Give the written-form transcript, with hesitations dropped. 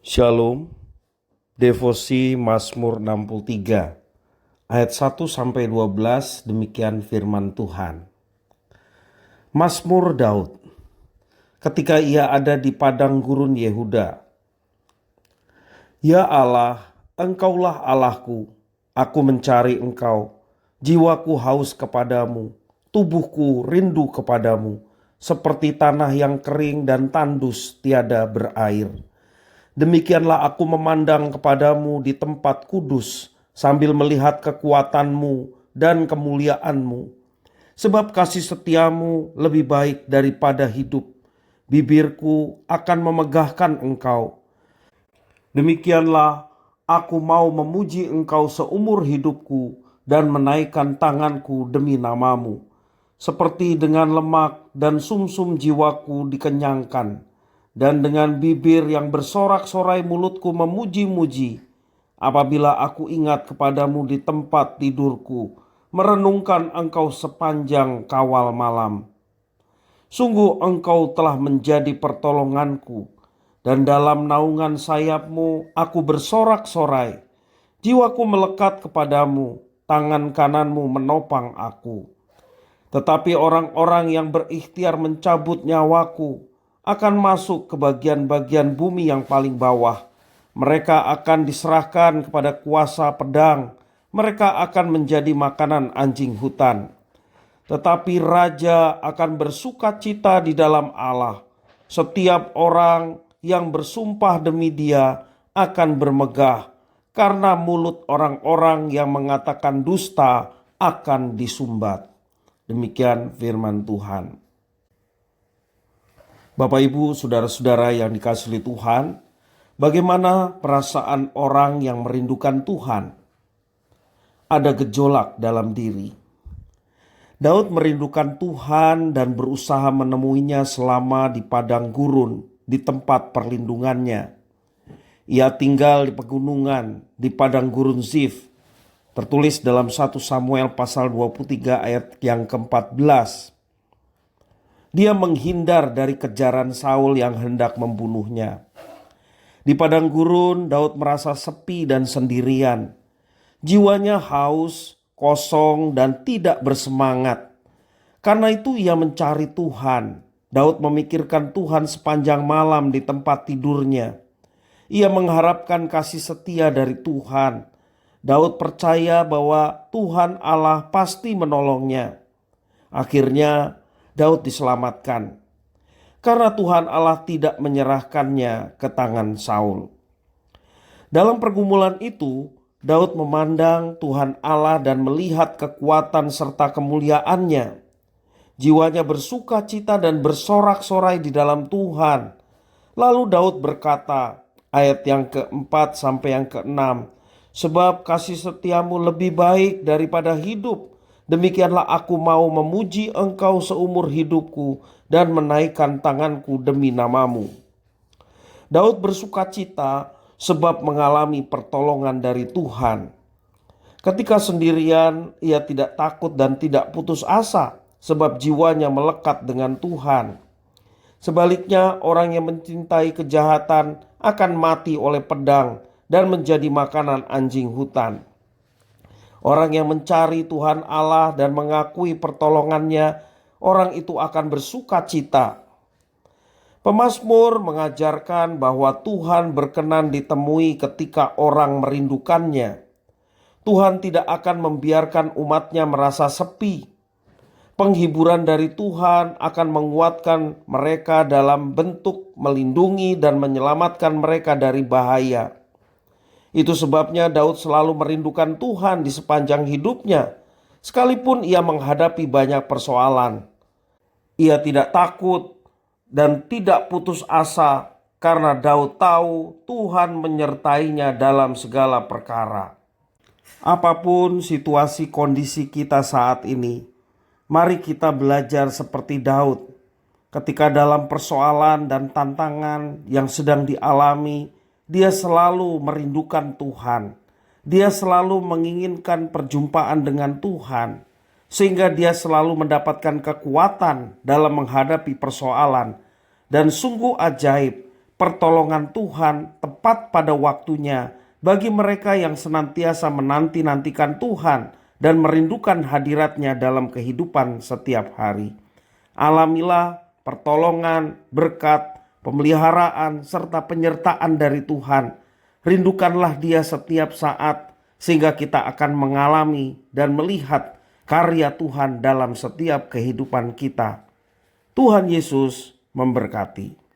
Shalom, devosi Mazmur 63, ayat 1-12, demikian firman Tuhan. Mazmur Daud, ketika ia ada di padang gurun Yehuda. Ya Allah, Engkaulah Allahku, aku mencari Engkau, jiwaku haus kepadamu, tubuhku rindu kepadamu, seperti tanah yang kering dan tandus tiada berair. Demikianlah aku memandang kepadamu di tempat kudus sambil melihat kekuatanmu dan kemuliaanmu. Sebab kasih setiamu lebih baik daripada hidup. Bibirku akan memegahkan engkau. Demikianlah aku mau memuji engkau seumur hidupku dan menaikkan tanganku demi namamu. Seperti dengan lemak dan sumsum jiwaku dikenyangkan. Dan dengan bibir yang bersorak-sorai mulutku memuji-muji. Apabila aku ingat kepadamu di tempat tidurku, merenungkan engkau sepanjang kawal malam. Sungguh engkau telah menjadi pertolonganku, dan dalam naungan sayapmu aku bersorak-sorai. Jiwaku melekat kepadamu, tangan kananmu menopang aku. Tetapi orang-orang yang berikhtiar mencabut nyawaku akan masuk ke bagian-bagian bumi yang paling bawah. Mereka akan diserahkan kepada kuasa pedang. Mereka akan menjadi makanan anjing hutan. Tetapi raja akan bersuka cita di dalam Allah. Setiap orang yang bersumpah demi Dia akan bermegah, karena mulut orang-orang yang mengatakan dusta akan disumbat. Demikian firman Tuhan. Bapak, Ibu, saudara-saudara yang dikasihi Tuhan, bagaimana perasaan orang yang merindukan Tuhan? Ada gejolak dalam diri. Daud merindukan Tuhan dan berusaha menemuinya selama di padang gurun, di tempat perlindungannya. Ia tinggal di pegunungan, di padang gurun Zif. Tertulis dalam 1 Samuel pasal 23 ayat yang ke-14. Dia menghindar dari kejaran Saul yang hendak membunuhnya. Di padang gurun, Daud merasa sepi dan sendirian. Jiwanya haus, kosong, dan tidak bersemangat. Karena itu ia mencari Tuhan. Daud memikirkan Tuhan sepanjang malam di tempat tidurnya. Ia mengharapkan kasih setia dari Tuhan. Daud percaya bahwa Tuhan Allah pasti menolongnya. Akhirnya Daud diselamatkan karena Tuhan Allah tidak menyerahkannya ke tangan Saul. Dalam pergumulan itu, Daud memandang Tuhan Allah dan melihat kekuatan serta kemuliaannya. Jiwanya bersuka cita dan bersorak-sorai di dalam Tuhan. Lalu Daud berkata, ayat yang ke-4 sampai yang ke-6, sebab kasih setiamu lebih baik daripada hidup. Demikianlah aku mau memuji engkau seumur hidupku dan menaikkan tanganku demi namamu. Daud bersuka cita sebab mengalami pertolongan dari Tuhan. Ketika sendirian, ia tidak takut dan tidak putus asa sebab jiwanya melekat dengan Tuhan. Sebaliknya, orang yang mencintai kejahatan akan mati oleh pedang dan menjadi makanan anjing hutan. Orang yang mencari Tuhan Allah dan mengakui pertolongannya, orang itu akan bersuka cita. Pemazmur mengajarkan bahwa Tuhan berkenan ditemui ketika orang merindukannya. Tuhan tidak akan membiarkan umatnya merasa sepi. Penghiburan dari Tuhan akan menguatkan mereka dalam bentuk melindungi dan menyelamatkan mereka dari bahaya. Itu sebabnya Daud selalu merindukan Tuhan di sepanjang hidupnya, sekalipun ia menghadapi banyak persoalan. Ia tidak takut dan tidak putus asa karena Daud tahu Tuhan menyertainya dalam segala perkara. Apapun situasi kondisi kita saat ini, mari kita belajar seperti Daud. Ketika dalam persoalan dan tantangan yang sedang dialami, dia selalu merindukan Tuhan. Dia selalu menginginkan perjumpaan dengan Tuhan. Sehingga dia selalu mendapatkan kekuatan dalam menghadapi persoalan. Dan sungguh ajaib, pertolongan Tuhan tepat pada waktunya bagi mereka yang senantiasa menanti-nantikan Tuhan dan merindukan hadiratnya dalam kehidupan setiap hari. Alamilah pertolongan, berkat, pemeliharaan, serta penyertaan dari Tuhan. Rindukanlah Dia setiap saat, sehingga kita akan mengalami dan melihat karya Tuhan dalam setiap kehidupan kita. Tuhan Yesus memberkati.